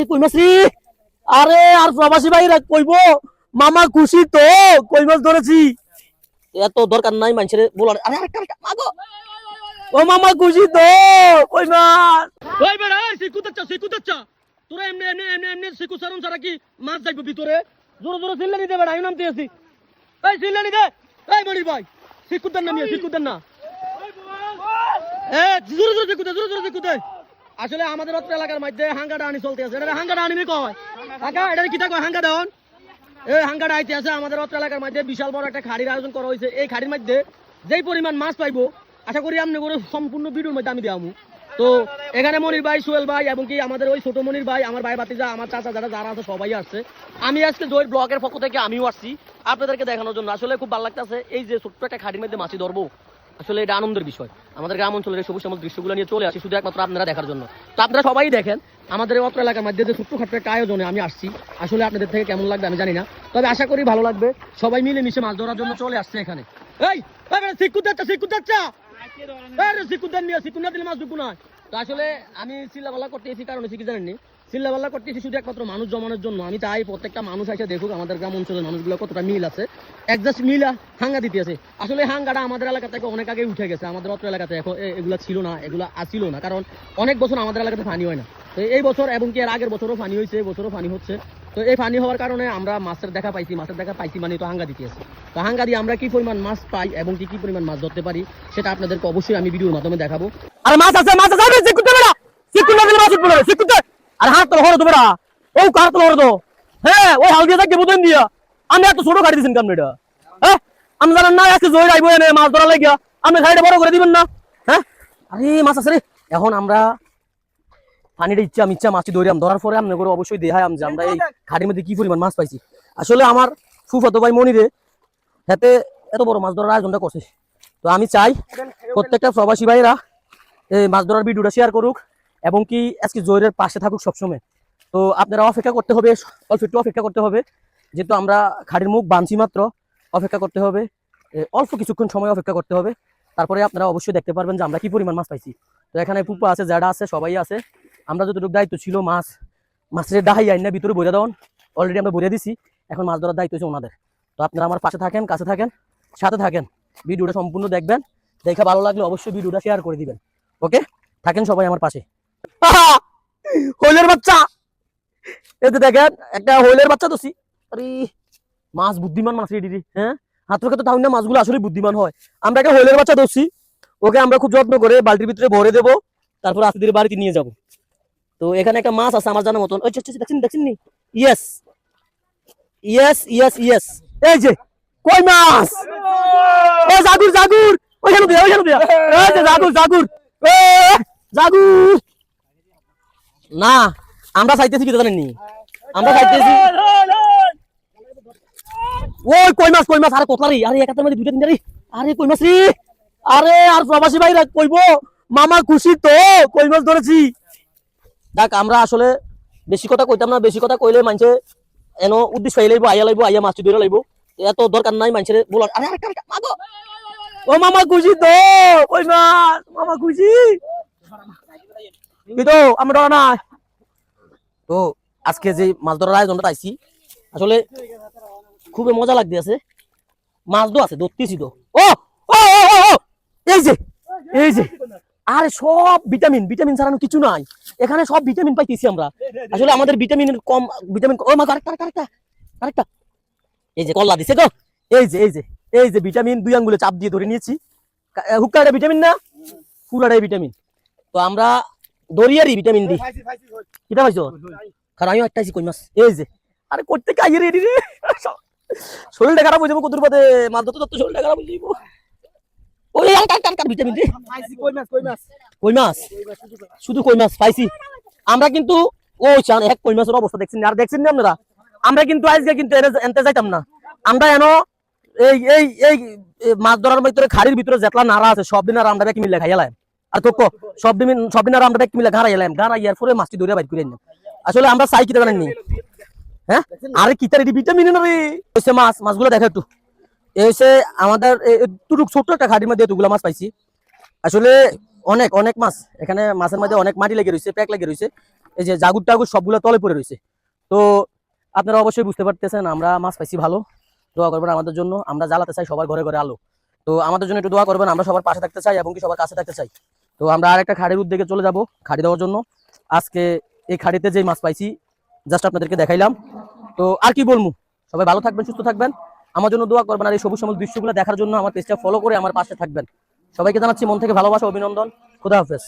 কই মাছ রে। আরে আর প্রবাসী ভাইরা কইবো মামা খুশি তো কই মাছ ধরেছি। এত দরকার নাই মানুষের বলার। আরে আরেকটা মাগো। ও মামা খুশি তো কই মাছ। ওই বেড়া সিকুতাচ্চা তোরা এমনি এমনি এমনি এমনি সিকু সারুন ছাড়া কি মাছ যাইবো ভিতরে। জোরে জোরে চিল্লানি দে বেড়া, আমি নামতে আছি। এই চিল্লানি দে। এই মনির ভাই সিকুতার নামিয়ে সিকুতার না। জোরে জোরে সিকুতে। আসলে আমাদের অত্র এলাকার মধ্যে হাঙ্গাটা আনি চলতে আছে। এটা হাঙ্গাটা আনি কয় কাকা, এটা কিটা কয় হাঙ্গা দেন। এই হাঙ্গাটা আইতে আছে আমাদের অত্র এলাকার মধ্যে বিশাল বড় একটা খাড়ির আয়োজন করা হয়েছে। এই খাড়ির মধ্যে যেই পরিমাণ মাছ পাইবো আশা করি আপনি করে সম্পূর্ণ ভিডিওর মধ্যে আমি দেবো। তো এখানে মনির ভাই, সোহেল ভাই এবং কি আমাদের ওই ছোট মনির ভাই, আমার ভাই বাতিজা, আমার চাচা যারা আছে সবাই আসছে। আমি আজকে জয়ের ব্লগের পক্ষ থেকে আমিও আসছি আপনাদেরকে দেখানোর জন্য। আসলে খুব ভালো লাগতেছে এই যে ছোট্ট একটা খাড়ির মধ্যে মাছি ধরবো। আসলে এটা আনন্দের বিষয়। আমাদের গ্রাম অঞ্চলের সবুজ শ্যামল দৃশ্যগুলো নিয়ে চলে আসি শুধু একমাত্র আপনারা দেখার জন্য। তো আপনারা সবাই দেখেন আমাদের এই অত্র এলাকার মধ্যে যে ছোট্টখাট্ট একটা আয়োজনে আমি আসছি। আসলে আপনাদের থেকে কেমন লাগবে আমি জানি না, তবে আশা করি ভালো লাগবে। সবাই মিলে মিশে মাছ ধরার জন্য চলে আসছে এখানে। এই সিকুদাচ্চা তো আসলে আমি চিল্লাপাল্লা করতে এসেছি কারণ কি জানেননি, চিল্লাপাল্লা করতে এসেছি শুধু একমাত্র মানুষ জমানোর জন্য। আমি চাই প্রত্যেকটা মানুষ এসে দেখুক আমাদের গ্রাম অঞ্চলের মানুষগুলো কতটা মিল আছে, একজাস্ট মিলা হাঙ্গা দিতে আছে। আসলে হাঙ্গাটা আমাদের এলাকা থেকে অনেক আগে উঠে গেছে। আমাদের অত্র এলাকাতে এখন এগুলো ছিল না, এগুলো আসছিল না, কারণ অনেক বছর আমাদের এলাকাতে পানি হয় না। তো এই বছর এবং কি এর আগের বছরও পানি হয়েছে, বছরও পানি হচ্ছে। তো এই পানি হওয়ার কারণে আমরা মাছের দেখা পাইছি মানে তো হাঙ্গা দিতে আছে। তো হাঙ্গা দিয়ে আমরা কি পরিমাণ মাছ পাই এবং কি পরিমাণ মাছ ধরতে পারি সেটা আপনাদেরকে অবশ্যই আমি ভিডিওর মাধ্যমে দেখাবো। আরে মাছ আছে সিকুতে বেড়া সিকুতে না দিলে মাছ উঠবে না সিকুতে। আরে হাত তো হরো তো বেড়া ও কার তো হরো তো। হ্যাঁ ওই হাল দিয়ে থাকে বুঝেন দিয়া আমি এত ছোট গাড়ি দিয়েছেন কেমন এটা। হ্যাঁ আমি জানেন না আজকে জয় আইবো এনে মাছ ধরা লাগিয়া আপনি গাড়িটা বড় করে দিবেন না। হ্যাঁ আরে মাছ আছে রে। এখন আমরা পানিটা ইচ্ছা মাছটি ধরার পরে আমরা করে অবশ্যই দেখাই যে আমরা এই ঘাটির মধ্যে কি পরিমাণ মাছ পাইছি। আসলে আমার ফুফাতো ভাই মনিরে হাতে এত বড় মাছ ধরার আয়োজনটা করছে। তো আমি চাই প্রত্যেকটা প্রবাসী ভাইরা এই মাছ ধরার ভিডিওটা শেয়ার করুক এবং কি আজকে জয়ের পাশে থাকুক সবসময়। তো আপনারা অপেক্ষা করতে হবে, অল্প একটু অপেক্ষা করতে হবে, যেহেতু আমরা খাড়ির মুখ বাঁধছি মাত্র। অপেক্ষা করতে হবে, অল্প কিছুক্ষণ সময় অপেক্ষা করতে হবে, তারপরে আপনারা অবশ্যই দেখতে পারবেন যে আমরা কি পরিমাণ মাছ পাইছি। তো এখানে পুপা আছে, জ্যাডা আছে, সবাই আছে। আমরা যতটুকু দায়িত্ব ছিল মাছের ডাহাই আইন না ভিতরে বইয়া দেওয়ান অলরেডি আমরা বইয়া দিছি। এখন মাছ ধরার দায়িত্ব হচ্ছে ওনাদের। তো আপনারা আমার পাশে থাকেন, কাছে থাকেন, সাথে থাকেন, ভিডিওটা সম্পূর্ণ দেখবেন। দেখে ভালো লাগলে অবশ্যই ভিডিওটা শেয়ার করে দিবেন। ওকে থাকেন সবাই আমার পাশে। হইলের বাচ্চা এই যে দেখেন একটা হইলের বাচ্চা দোষী। আরে মাছ বুদ্ধিমান মাছ রেডি। হ্যাঁ হাতের কাছে তাহলে না মাছগুলো আসলে বুদ্ধিমান হয়। আমরা একটা হইলের বাচ্চা দোষী, ওকে আমরা খুব যত্ন করে বালতির ভিতরে ভরে দেবো, তারপর আস্তে ধীরে বাড়িতে নিয়ে যাবো। তো এখানে একটা মাছ আছে আমার জানার মতন। দেখছেন নি? ইয়েস ইয়েস ইয়েস ইয়েস এই যে কই মাছ। ও জাগুর ওইখানে দিয়া এই যে জাগুর না আমরা চাইতেছি কি জানেননি, আমরা চাইতেছি ওই কই মাছ আরে কোতলারি। আরে একাত্তর মধ্যে দুইটা তিনটা রে। আরে কই মাছ রে। আরে আর প্রবাসী ভাইরা কইবো মামা খুশি তো কই মাছ ধরেছি। দেখ আমরা আসলে বেশি কথা কইতাম না, বেশি কথা কইলে মানুষে এনো উদ্দেশ্য আইয়া মাছটি ধরে লাইব। এত দরকার নাই মানুষের বলার। আরে আরেকটা মাগো। ও মামা খুশি তো কই মাছ মামা খুশি কিন্তু আমরা ডরা না। তো আজকে যে মাছ ধরার আয়োজনটা পাইছি আসলে খুবই মজা লাগতেছে। মাছ তো আছে ধরতেছি তো। ও এই যে আরে সব ভিটামিন ছাড়ানো কিছু নাই এখানে, সব ভিটামিন পাইতেছি আমরা। আসলে আমাদের ভিটামিনের কম ও মা আরেকটা এই যে কল্লা দিছে গো। এই যে ভিটামিন দুই আঙ্গুলে চাপ দিয়ে ধরে নিয়েছি। হুক্কাটা ভিটামিন না, পুরাটাই ভিটামিন। তো আমরা দরিয়ারই ভিটামিন ডি কিটা পাইছো কারণ আমি একটা কই মাছ। এই যে আরে করতে কাই রেডি রে শরীরটা খারাপ হয়ে যাবো কতুর পথে মাছ ধরতে শরীরটা খারাপ হয়ে যাবো। ওই ভিটামিন ডি কই মাছ শুধু কই মাছ পাইছি আমরা। কিন্তু ওই চান এক কই মাছের অবস্থা দেখছেন আর দেখছেন না আপনারা। আমরা কিন্তু আজকে কিন্তু এনতে যাইতাম না। আমরা এনো এই মাছ ধরার ভিতরে খাড়ির ভিতরে যেতলা নাড়া আছে সব দিন আর আমরা ব্যাগ মিলে খাইলাম। আর তো সব দিন আর আমরা ব্যাগ মিলে ঘাড়াইলাম, ঘাড়াইয়ার পরে মাছটি ধরে বাইর করে নিলাম। আসলে আমরা চাই কিতে জানেননি। হ্যাঁ আরে কিতা রেডি ভিটামিন না রে। এসে মাছগুলো দেখা একটু এসে আমাদের ছোট্ট একটা খাড়ির মধ্যে এতগুলো মাছ পাইছি। আসলে অনেক মাছ এখানে, মাছের মধ্যে অনেক মাটি লেগে রয়েছে, প্যাক লেগে রয়েছে। এই যে জাগুর টাগুর সবগুলো তলে পড়ে রয়েছে। তো আপনারা অবশ্যই বুঝতে পারতেছেন আমরা মাছ পাইছি ভালো। দোয়া করবেন আমাদের জন্য, আমরা জ্বালাতে চাই সবার ঘরে ঘরে আলো। তো আমাদের জন্য একটু দোয়া করবেন, আমরা সবার পাশে থাকতে চাই এবং কি সবার কাছে থাকতে চাই। তো আমরা আরেকটা খাড়ির উদ্যোগে চলে যাব খাড়ি দেওয়ার জন্য। আজকে এই খাড়িতে যে মাছ পাইছি জাস্ট আপনাদেরকে দেখাইলাম। তো আর কি বলবো, সবাই ভালো থাকবেন, সুস্থ থাকবেন, আমার জন্য দোয়া করবেন। আর এই সবুজ শ্যামল দৃশ্যগুলো দেখার জন্য আমার পেজটা ফলো করে আমার পাশে থাকবেন। সবাইকে জানাচ্ছি মন থেকে ভালোবাসা, অভিনন্দন। খুদা হাফেজ।